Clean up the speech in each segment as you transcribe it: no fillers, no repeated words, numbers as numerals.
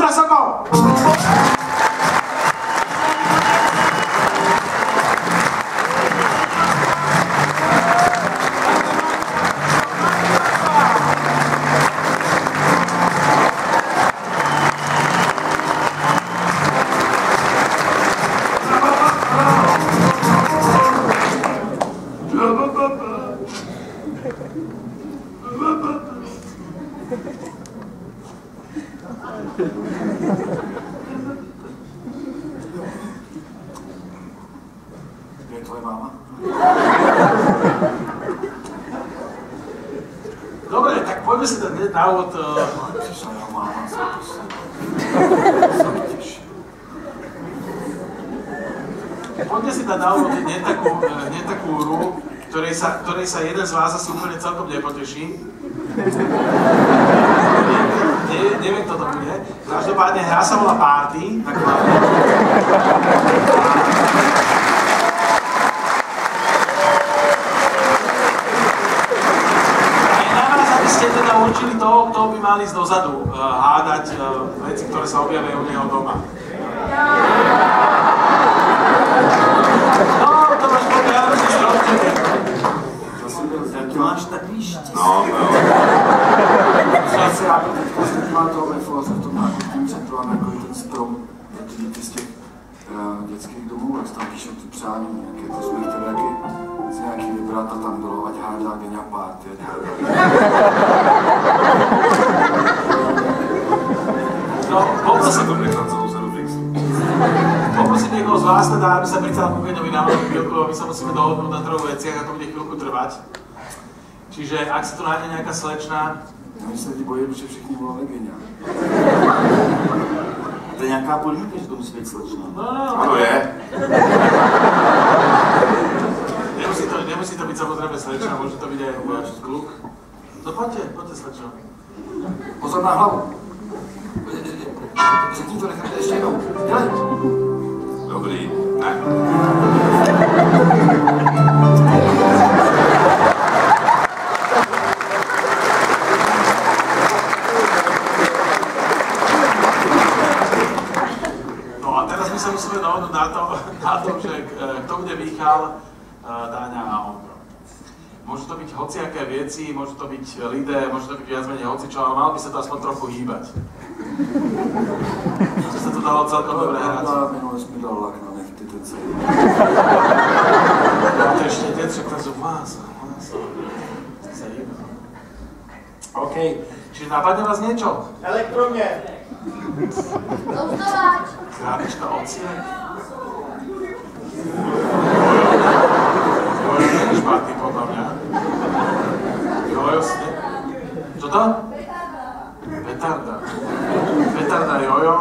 Ondra Sokol! Je tvoje máma? Dobre, tak poďme si dať hneď na úvod. Prišla jeho máma, sa teší. Poďme si dať na úvod hneď takú hru, ktorej sa jeden z vás asi úplne celkom nepoteší. Neviem, kto to bude. Každopádne hra sa volá Party. Určili toho, kto by mal ísť dozadu, hádať veci, ktoré sa objavia u neho doma. No, to máš povedať, ale si zrobte. Ty máš taký štíst. No. Zase já teď poslední má tohle filozof, to má tím přetlám jako ten strom, ty z těch dětských domů, jak tam píšou ty přání, nějaké to jsme chtěli taky z nějaký vybrat a tam bylo, ať hádá Genia Party, ať hádá. No, poprosím niekoho z vás teda, aby sa pricela ku Geniovi na chvíľku, aby sa musíme dohodnúť na troch veciach a to bude chvíľku trvať. Čiže ak sa tu nájde nejaká slečna... My se lidi bojí, že všichni voláme Genia. To je nějaká podmínka, že to musí být slečna. No. To je. Nemusí to byť samozrejme slečna, môže to byť aj kluk. No poďte slečna. Pozor na hlavu. Řekni to, necháte ještě jednou. Dělej. Dobrý. Ne. No a teraz my sa musíme dohodnúť na tom, že kto bude Michal, Dáňa a Ondro. Môžu to byť hociaké veci, môžu to byť lidé, môže to byť viac menej hocičo, ale malo by sa to aspoň trochu hýbať. Že sa to dalo celkom dobre hrať. Minule jsi mi dal lak na nechty, ten celý. No to ešte detřek, to sú mása. Sa hýba. OK, čiže napadne vás niečo? Elektroně. Ovzdováč. Králička ocie. Špatný podľa mňa. Jojo, čo to? Petarda. Petarda, jojo.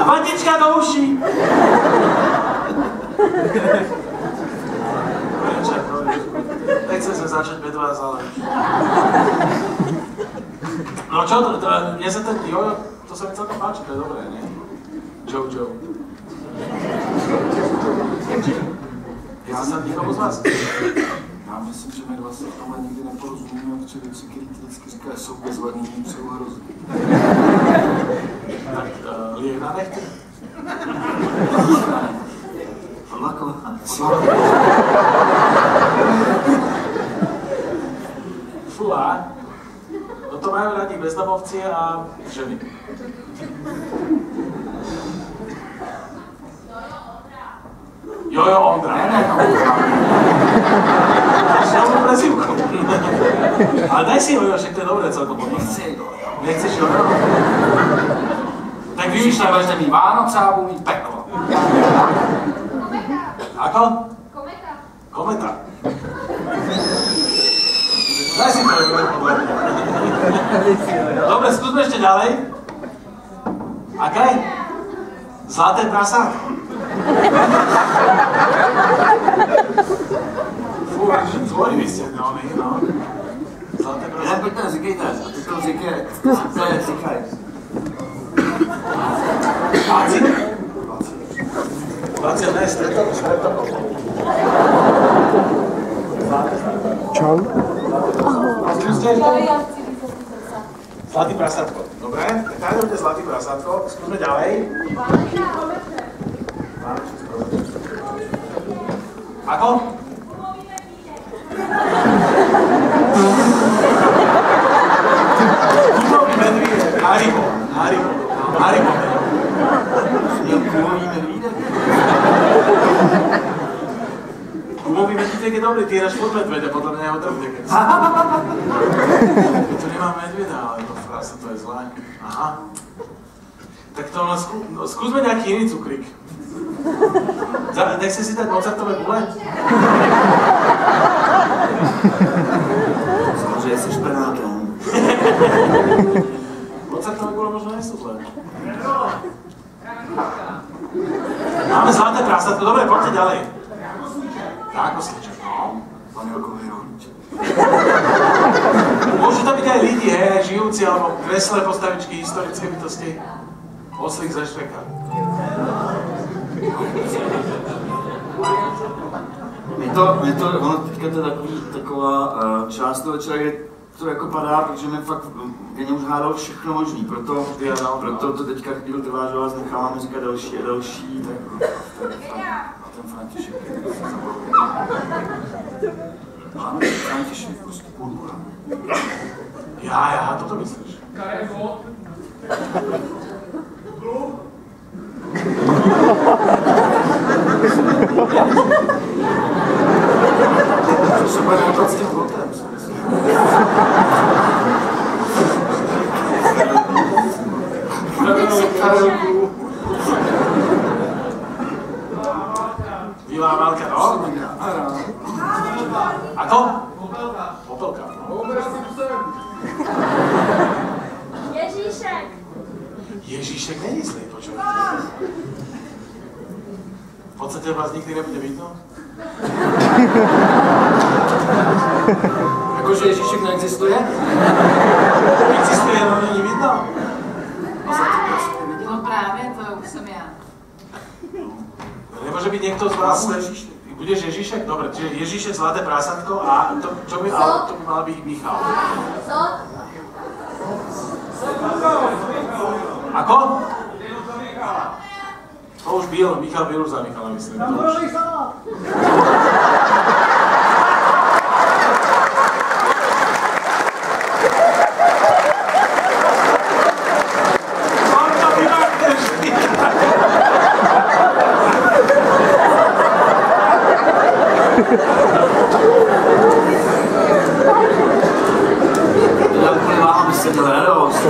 Vatička do uší! Nechcem sa začať bez vás, ale... No čo, mne sa ten jojo, to sa mi celkom páči, to je dobré, nie? Jojo. Já jsem nikomu z vás. Já myslím, že my dva se v tomhle nikdy neporozumíme, protože věci, které ty vždycky říkají, jsou bezvadný, mě přeju hrozný. Tak liek na nechty? Lako. Fúha. No to majú radi bezdomovci a ženy. Jojo Ondra. Znovu prezivku. Ale daj si jojo, však to je dobré celkom potom. Nechceš jojo? Tak vymýšľaj, Budete mít Vánoce a budu mít peklo. Ako? Kometa. Kometa. Daj si to jojo podľa mňa. Dobre, skúsme ešte ďalej. Aké? Zlaté prasátko. Fú, tvorivý ste, no. Zlaté prasátko. Ne, pojďte, říkejte. A ty to říkej. Říkaj. Váci? 20 ne, stretol. Čau. Skúste ešte. Zlatý prasátko. Dobre, tak tady bude zlatý prasátko. Skúsme ďalej. Ako? Gumový medvídek. Haribo. Gumový medvídek? Gumový medvídek je dobrý, ty hráš pod medvede, podľa mňa jeho drvne. To nemá medvieda, ale to frasa, to je zlé. Aha. Tak to skúsme nejaký iný cukrík. Nechce si dať Mozartové gule? Že jsi špenátem. Mozartové gule možno nie sú zlé. Máme zlaté prasátko, dobre, poďte ďalej. Tak, osliček, no. Vanilkový rohnič. Môžu to byť aj lidi, hej, žijúci, alebo kreslé postavičky, historické bytosti. Oslík ze Šreka. Ono teďka to je taková část toho večera, kde to jako padá, protože mi fakt Geně už hádal všechno možný, proto to teďka chvíli trvá, že vás necháváme říkat další a další, tak a ten František máme František prostě půlbura. Já, toto myslíš. To se bude motat s tím botem, si myslím. Bílá válka, no? A to? Popelka. Ježíšek. Ježíšek není zlý, počujete. V podstate vás nikdy nebude vidno? Jakože Ježíšek neexistuje? Existuje, no není vidno? No právě, to už jsem já. Nemôže byť niekto z vás... Budeš Ježíšek? Dobre, čiže Ježíšek, zlaté prasátko a to, čo by, to by mal byť Michal. Co? Ako? To už byl, Michal byl už za Michala, myslím. To už. Já úplně mám, aby se měl radost.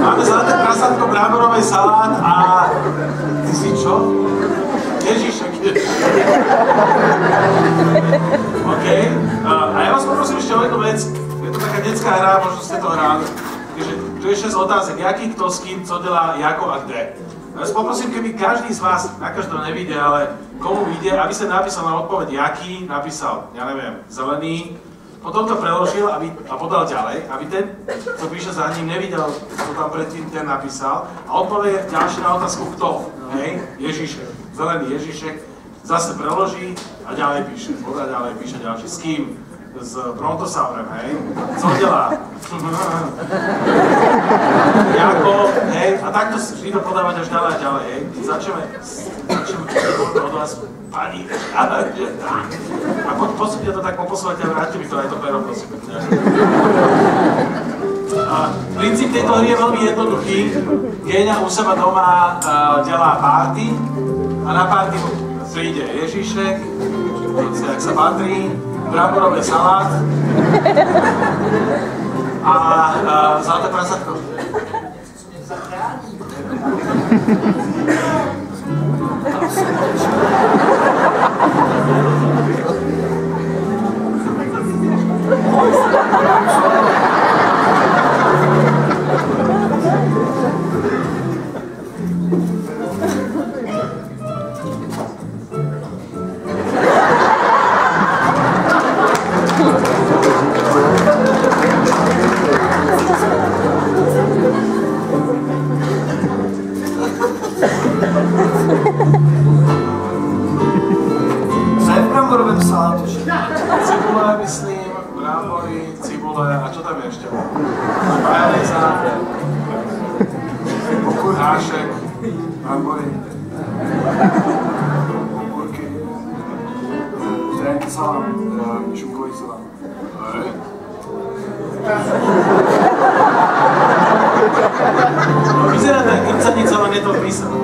Máme zlaté prasátko, bráborový salát a... Ty si čo? Ježíšek. OK. A ja vás poprosím ešte o jednu vec. Je to taká detská hra, možno ste to hrali. Takže tu je 6 otázek. Jaký, kto, s kým, co delá, jako a kde. Ja vás poprosím, keby každý z vás, na každého nevidie, ale komu vyjde, aby sa napísal na odpoveď jaký, napísal, ja neviem, zelený, potom to preložil a podal ďalej, aby ten, čo píše za ním, nevidel, čo tam predtým ten napísal. A odpovie ďalšie na otázku kto, hej, Ježíšek, zelený Ježíšek, zase preloží a ďalej píše, podá ďalej, píše ďalší. S kým? S Brontosaurem, hej, co delá? Jako, hej, a takto vždy to podávať až ďalej a ďalej, hej. Začneme od vás pani, a postupne to tak poposúvate a vráťte mi to aj to pero, prosím. Princíp tejto hry je veľmi jednoduchý. Géňa u seba doma delá party a na party príde Ježíšek, jak sa patrí, bramborové salát a zlaté prasátko. Hášek. Brambory. Okurky. Zrenky salám. Šunkový salám. Hej. Vyzerá tak krcanica, len je to písané.